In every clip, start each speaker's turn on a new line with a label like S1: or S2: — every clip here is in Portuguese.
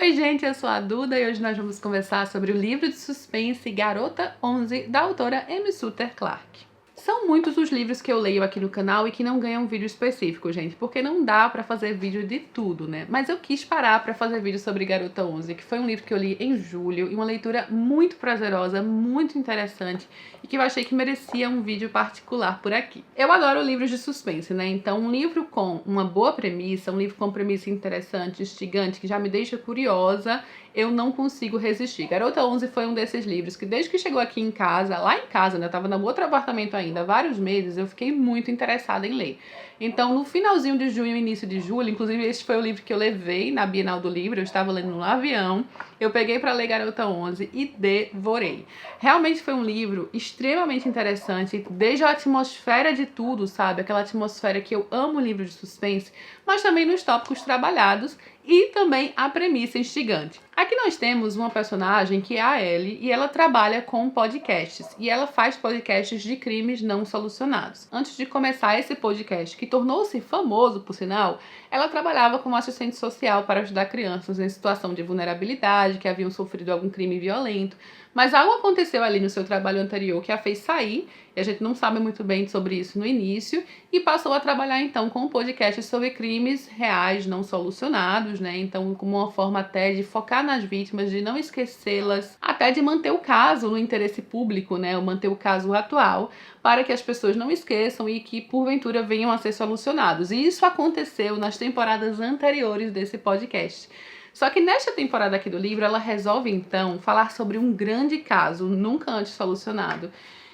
S1: Oi gente, eu sou a Duda e hoje nós vamos conversar sobre o livro de suspense Garota 11, da autora Amy Suter Clarke. São muitos os livros que eu leio aqui no canal e que não ganham vídeo específico, gente, porque não dá pra fazer vídeo de tudo, né? Mas eu quis parar pra fazer vídeo sobre Garota 11, que foi um livro que eu li em julho e uma leitura muito prazerosa, muito interessante e que eu achei que merecia um vídeo particular por aqui. Eu adoro livros de suspense, né? Então um livro com uma boa premissa, um livro com premissa interessante, instigante, que já me deixa curiosa, eu não consigo resistir. Garota 11 foi um desses livros que desde que chegou aqui em casa, lá em casa, né, eu tava no outro apartamento ainda há vários meses, eu fiquei muito interessada em ler. Então no finalzinho de junho e início de julho, inclusive este foi o livro que eu levei na Bienal do Livro, eu estava lendo no avião, eu peguei para ler Garota 11 e devorei. Realmente foi um livro extremamente interessante, desde a atmosfera de tudo, sabe? Aquela atmosfera que eu amo livro de suspense, mas também nos tópicos trabalhados e também a premissa instigante. Aqui nós temos uma personagem que é a Ellie e ela trabalha com podcasts e ela faz podcasts de crimes não solucionados. Antes de começar esse podcast, que tornou-se famoso por sinal, ela trabalhava como assistente social para ajudar crianças em situação de vulnerabilidade, que haviam sofrido algum crime violento, mas algo aconteceu ali no seu trabalho anterior que a fez sair, e a gente não sabe muito bem sobre isso no início, e passou a trabalhar então com podcasts sobre crimes reais não solucionados, né? Então, como uma forma até de focar nas vítimas, de não esquecê-las, até de manter o caso no interesse público, né? Ou manter o caso atual, para que as pessoas não esqueçam e que porventura venham a ser solucionados. E isso aconteceu nas temporadas anteriores desse podcast. Só que nesta temporada aqui do livro, ela resolve então falar sobre um grande caso, nunca antes solucionado,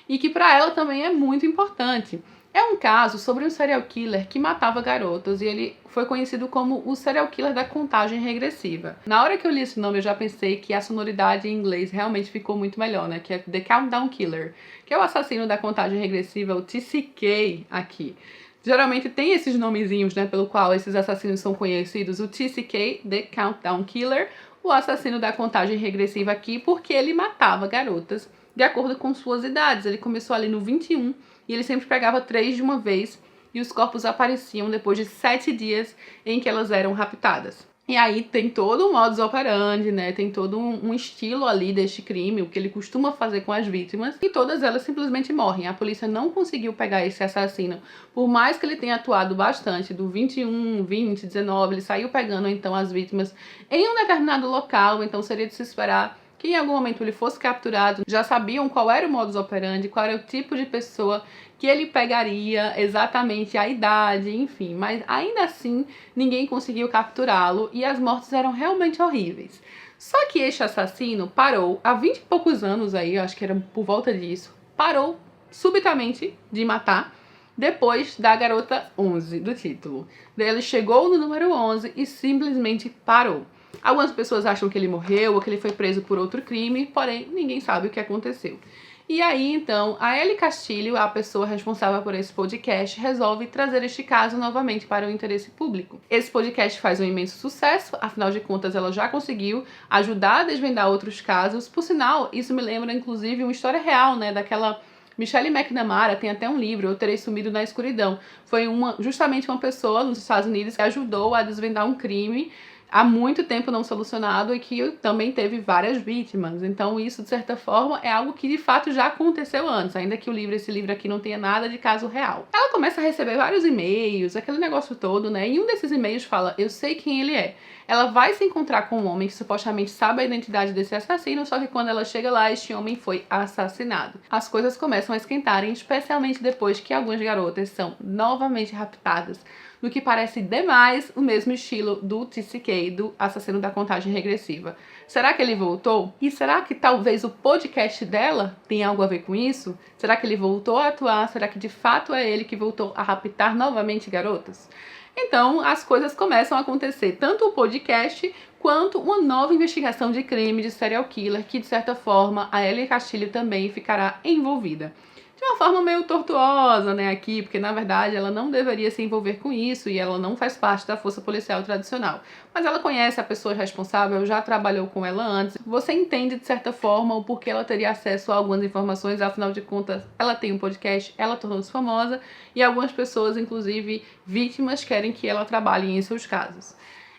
S1: e que para ela também é muito importante. É um caso sobre um serial killer que matava garotas e ele foi conhecido como o serial killer da contagem regressiva. Na hora que eu li esse nome eu já pensei que a sonoridade em inglês realmente ficou muito melhor, né? Que é The Countdown Killer, que é o assassino da contagem regressiva, o TCK aqui. Geralmente tem esses nomezinhos, né, pelo qual esses assassinos são conhecidos, o TCK, The Countdown Killer, o assassino da contagem regressiva aqui, porque ele matava garotas de acordo com suas idades. Ele começou ali no 21 e ele sempre pegava 3 de uma vez e os corpos apareciam depois de 7 dias em que elas eram raptadas. E aí tem todo um modus operandi, né? Tem todo um estilo ali deste crime, o que ele costuma fazer com as vítimas, e todas elas simplesmente morrem. A polícia não conseguiu pegar esse assassino, por mais que ele tenha atuado bastante, do 21, 20, 19, ele saiu pegando então as vítimas em um determinado local, então seria de se esperar que em algum momento ele fosse capturado. Já sabiam qual era o modus operandi, qual era o tipo de pessoa que ele pegaria, exatamente a idade, enfim. Mas ainda assim, ninguém conseguiu capturá-lo e as mortes eram realmente horríveis. Só que este assassino parou há 20 e poucos anos aí, eu acho que era por volta disso, parou subitamente de matar depois da Garota 11, do título. Daí ele chegou no número 11 e simplesmente parou. Algumas pessoas acham que ele morreu ou que ele foi preso por outro crime, porém ninguém sabe o que aconteceu. E aí, então, a Ellie Castilho, a pessoa responsável por esse podcast, resolve trazer este caso novamente para o interesse público. Esse podcast faz um imenso sucesso, afinal de contas ela já conseguiu ajudar a desvendar outros casos. Por sinal, isso me lembra inclusive uma história real, né, daquela Michelle McNamara, tem até um livro, Eu Terei Sumido na Escuridão. Foi justamente uma pessoa nos Estados Unidos que ajudou a desvendar um crime há muito tempo não solucionado e que também teve várias vítimas. Então isso, de certa forma, é algo que de fato já aconteceu antes, ainda que esse livro aqui não tenha nada de caso real. Ela começa a receber vários e-mails, aquele negócio todo, né? E um desses e-mails fala, eu sei quem ele é. Ela vai se encontrar com um homem que supostamente sabe a identidade desse assassino, só que quando ela chega lá, este homem foi assassinado. As coisas começam a esquentarem, especialmente depois que algumas garotas são novamente raptadas, no que parece demais o mesmo estilo do TCK, do assassino da contagem regressiva. Será que ele voltou? E será que talvez o podcast dela tenha algo a ver com isso? Será que ele voltou a atuar? Será que de fato é ele que voltou a raptar novamente garotas? Então as coisas começam a acontecer, tanto o podcast quanto uma nova investigação de crime de serial killer que de certa forma a Ellie Castilho também ficará envolvida. De uma forma meio tortuosa, né, aqui, porque na verdade ela não deveria se envolver com isso e ela não faz parte da força policial tradicional. Mas ela conhece a pessoa responsável, já trabalhou com ela antes. Você entende de certa forma o porquê ela teria acesso a algumas informações, afinal de contas ela tem um podcast, ela tornou-se famosa e algumas pessoas, inclusive vítimas, querem que ela trabalhe em seus casos.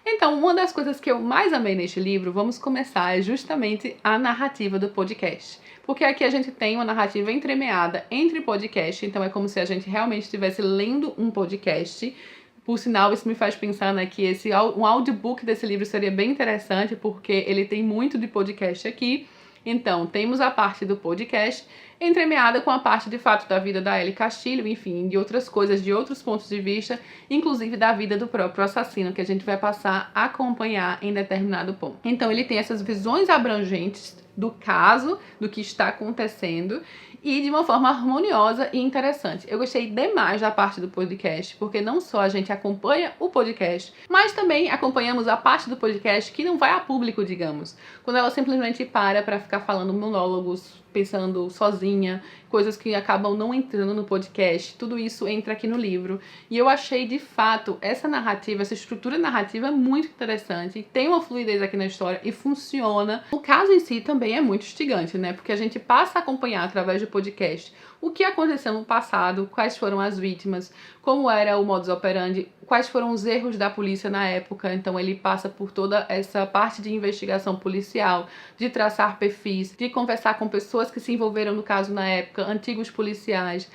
S1: Então, uma das coisas que eu mais amei neste livro, vamos começar, é justamente a narrativa do podcast. Porque aqui a gente tem uma narrativa entremeada entre podcast, então é como se a gente realmente estivesse lendo um podcast. Por sinal, isso me faz pensar, né, que um audiobook desse livro seria bem interessante, porque ele tem muito de podcast aqui. Então, temos a parte do podcast entremeada com a parte de fato da vida da Ellie Castilho, enfim, de outras coisas, de outros pontos de vista, inclusive da vida do próprio assassino, que a gente vai passar a acompanhar em determinado ponto. Então, ele tem essas visões abrangentes do caso, do que está acontecendo, e de uma forma harmoniosa e interessante. Eu gostei demais da parte do podcast, porque não só a gente acompanha o podcast, mas também acompanhamos a parte do podcast que não vai a público, digamos. Quando ela simplesmente para ficar falando monólogos, pensando sozinha, coisas que acabam não entrando no podcast, tudo isso entra aqui no livro. E eu achei, de fato, essa narrativa, essa estrutura narrativa muito interessante, tem uma fluidez aqui na história e funciona. O caso em si também é muito instigante, né? Porque a gente passa a acompanhar através do podcast o que aconteceu no passado, quais foram as vítimas, como era o modus operandi, quais foram os erros da polícia na época. Então ele passa por toda essa parte de investigação policial, de traçar perfis, de conversar com pessoas que se envolveram no caso na época, antigos policiais,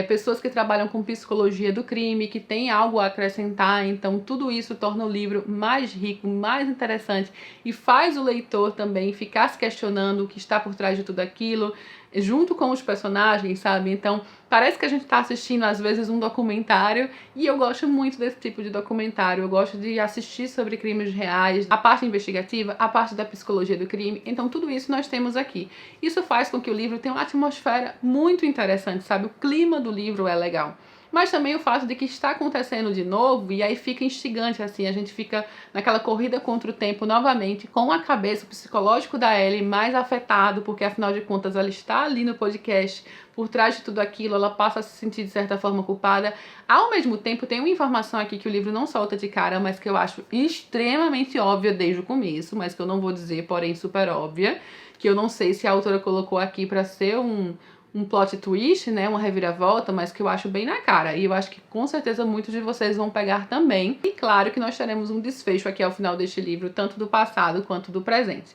S1: pessoas que trabalham com psicologia do crime, que têm algo a acrescentar. Então tudo isso torna o livro mais rico, mais interessante e faz o leitor também ficar se questionando o que está por trás de tudo aquilo, junto com os personagens, sabe? Então, parece que a gente tá assistindo, às vezes, um documentário, e eu gosto muito desse tipo de documentário. Eu gosto de assistir sobre crimes reais, a parte investigativa, a parte da psicologia do crime. Então, tudo isso nós temos aqui. Isso faz com que o livro tenha uma atmosfera muito interessante, sabe? O clima do livro é legal. Mas também o fato de que está acontecendo de novo, e aí fica instigante, assim, a gente fica naquela corrida contra o tempo novamente, com a cabeça, o psicológico da Ellie mais afetado, porque afinal de contas ela está ali no podcast, por trás de tudo aquilo, ela passa a se sentir de certa forma culpada. Ao mesmo tempo, tem uma informação aqui que o livro não solta de cara, mas que eu acho extremamente óbvia desde o começo, mas que eu não vou dizer, porém super óbvia, que eu não sei se a autora colocou aqui para ser um plot twist, né, uma reviravolta, mas que eu acho bem na cara. E eu acho que com certeza muitos de vocês vão pegar também. E claro que nós teremos um desfecho aqui ao final deste livro, tanto do passado quanto do presente.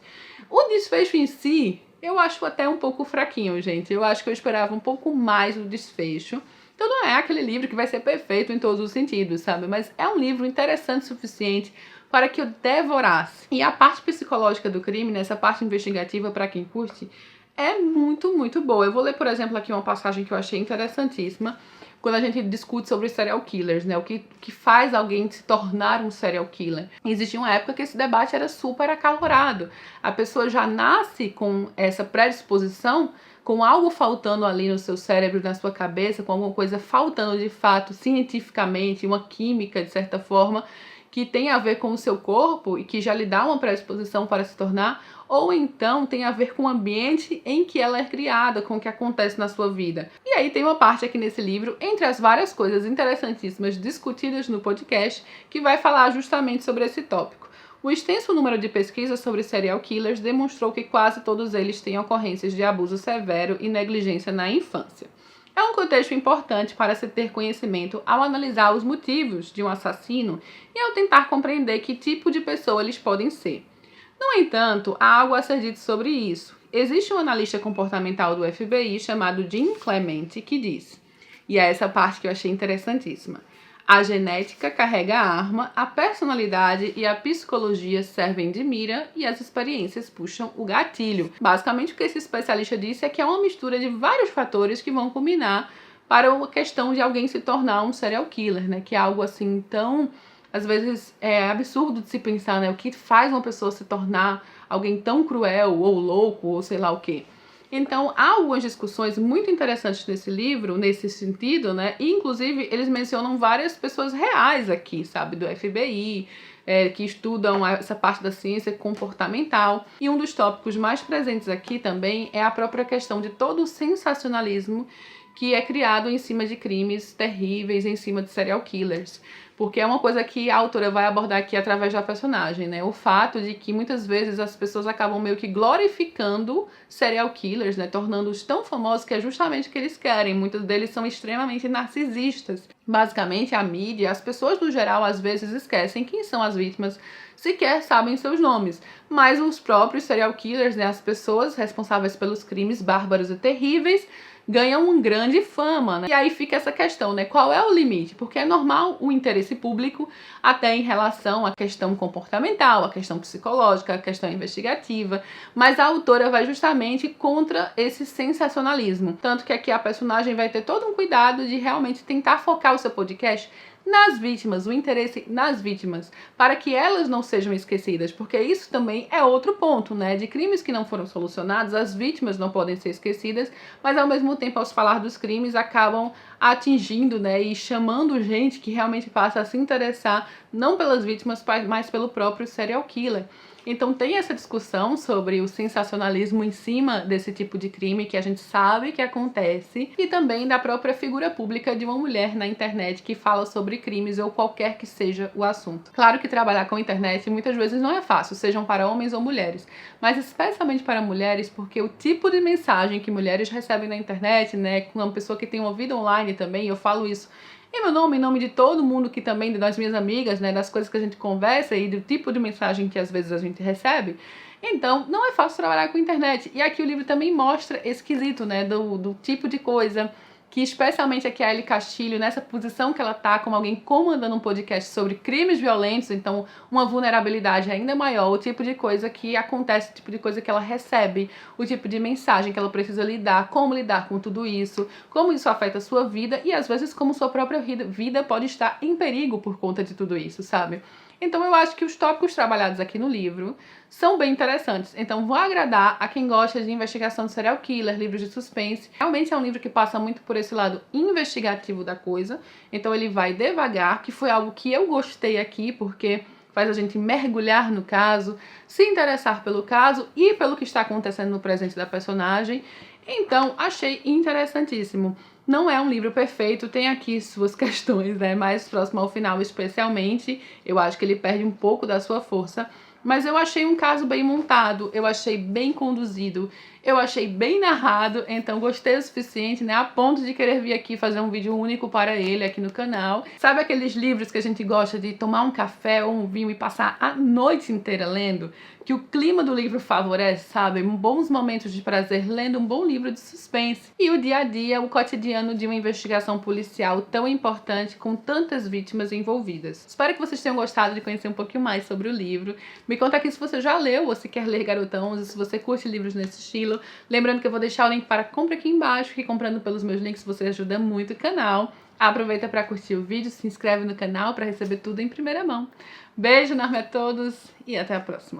S1: O desfecho em si, eu acho até um pouco fraquinho, gente. Eu acho que eu esperava um pouco mais do desfecho. Então não é aquele livro que vai ser perfeito em todos os sentidos, sabe? Mas é um livro interessante o suficiente para que eu devorasse. E a parte psicológica do crime, nessa parte investigativa, para quem curte, é muito, muito boa. Eu vou ler, por exemplo, aqui uma passagem que eu achei interessantíssima, quando a gente discute sobre os serial killers, né? O que faz alguém se tornar um serial killer. Existia uma época que esse debate era super acalorado. A pessoa já nasce com essa predisposição, com algo faltando ali no seu cérebro, na sua cabeça, com alguma coisa faltando de fato, cientificamente, uma química, de certa forma, que tem a ver com o seu corpo e que já lhe dá uma predisposição para se tornar, ou então tem a ver com o ambiente em que ela é criada, com o que acontece na sua vida. E aí tem uma parte aqui nesse livro, entre as várias coisas interessantíssimas discutidas no podcast, que vai falar justamente sobre esse tópico. O extenso número de pesquisas sobre serial killers demonstrou que quase todos eles têm ocorrências de abuso severo e negligência na infância. É um contexto importante para se ter conhecimento ao analisar os motivos de um assassino e ao tentar compreender que tipo de pessoa eles podem ser. No entanto, há algo a ser dito sobre isso. Existe um analista comportamental do FBI chamado Jim Clemente que diz, e é essa parte que eu achei interessantíssima: a genética carrega a arma, a personalidade e a psicologia servem de mira e as experiências puxam o gatilho. Basicamente o que esse especialista disse é que é uma mistura de vários fatores que vão culminar para a questão de alguém se tornar um serial killer, né? Que é algo assim tão, às vezes, absurdo de se pensar, né? O que faz uma pessoa se tornar alguém tão cruel ou louco ou sei lá o quê. Então, há algumas discussões muito interessantes nesse livro, nesse sentido, né? E, inclusive, eles mencionam várias pessoas reais aqui, sabe? Do FBI, que estudam essa parte da ciência comportamental. E um dos tópicos mais presentes aqui também é a própria questão de todo o sensacionalismo que é criado em cima de crimes terríveis, em cima de serial killers. Porque é uma coisa que a autora vai abordar aqui através da personagem, né? O fato de que muitas vezes as pessoas acabam meio que glorificando serial killers, né? Tornando-os tão famosos que é justamente o que eles querem. Muitos deles são extremamente narcisistas. Basicamente, a mídia, as pessoas no geral, às vezes esquecem quem são as vítimas, sequer sabem seus nomes. Mas os próprios serial killers, né? As pessoas responsáveis pelos crimes bárbaros e terríveis, ganham uma grande fama, né? E aí fica essa questão, né? Qual é o limite? Porque é normal o interesse público até em relação à questão comportamental, à questão psicológica, à questão investigativa, mas a autora vai justamente contra esse sensacionalismo. Tanto que aqui a personagem vai ter todo um cuidado de realmente tentar focar o seu podcast nas vítimas, o interesse nas vítimas, para que elas não sejam esquecidas, porque isso também é outro ponto, né? De crimes que não foram solucionados, as vítimas não podem ser esquecidas, mas ao mesmo tempo, ao se falar dos crimes, acabam atingindo, né, e chamando gente que realmente passa a se interessar não pelas vítimas, mas pelo próprio serial killer. Então tem essa discussão sobre o sensacionalismo em cima desse tipo de crime que a gente sabe que acontece, e também da própria figura pública de uma mulher na internet que fala sobre crimes ou qualquer que seja o assunto. Claro que trabalhar com a internet muitas vezes não é fácil, sejam para homens ou mulheres, mas especialmente para mulheres, porque o tipo de mensagem que mulheres recebem na internet, né, com uma pessoa que tem uma vida online também, eu falo isso em meu nome, em nome de todo mundo que também, das minhas amigas, né, das coisas que a gente conversa e do tipo de mensagem que às vezes a gente recebe. Então, não é fácil trabalhar com internet. E aqui o livro também mostra esse quesito, né, do tipo de coisa que especialmente aqui a Ellie Castilho, nessa posição que ela tá como alguém comandando um podcast sobre crimes violentos, então uma vulnerabilidade ainda maior, o tipo de coisa que acontece, o tipo de coisa que ela recebe, o tipo de mensagem que ela precisa lidar, como lidar com tudo isso, como isso afeta a sua vida e às vezes como sua própria vida pode estar em perigo por conta de tudo isso, sabe? Então eu acho que os tópicos trabalhados aqui no livro são bem interessantes. Então vão agradar a quem gosta de investigação de serial killer, livros de suspense. Realmente é um livro que passa muito por esse lado investigativo da coisa. Então ele vai devagar, que foi algo que eu gostei aqui, porque faz a gente mergulhar no caso, se interessar pelo caso e pelo que está acontecendo no presente da personagem. Então achei interessantíssimo. Não é um livro perfeito, tem aqui suas questões, né, mais próximo ao final especialmente, eu acho que ele perde um pouco da sua força, mas eu achei um caso bem montado, eu achei bem conduzido, eu achei bem narrado, então gostei o suficiente, né, a ponto de querer vir aqui fazer um vídeo único para ele aqui no canal. Sabe aqueles livros que a gente gosta de tomar um café ou um vinho e passar a noite inteira lendo? Que o clima do livro favorece, sabe? Bons momentos de prazer lendo um bom livro de suspense. E o dia a dia, o cotidiano de uma investigação policial tão importante com tantas vítimas envolvidas. Espero que vocês tenham gostado de conhecer um pouquinho mais sobre o livro. Me conta aqui se você já leu ou se quer ler Garota 11, se você curte livros nesse estilo. Lembrando que eu vou deixar o link para compra aqui embaixo, que comprando pelos meus links você ajuda muito o canal. Aproveita para curtir o vídeo, se inscreve no canal para receber tudo em primeira mão. Beijo enorme a todos e até a próxima.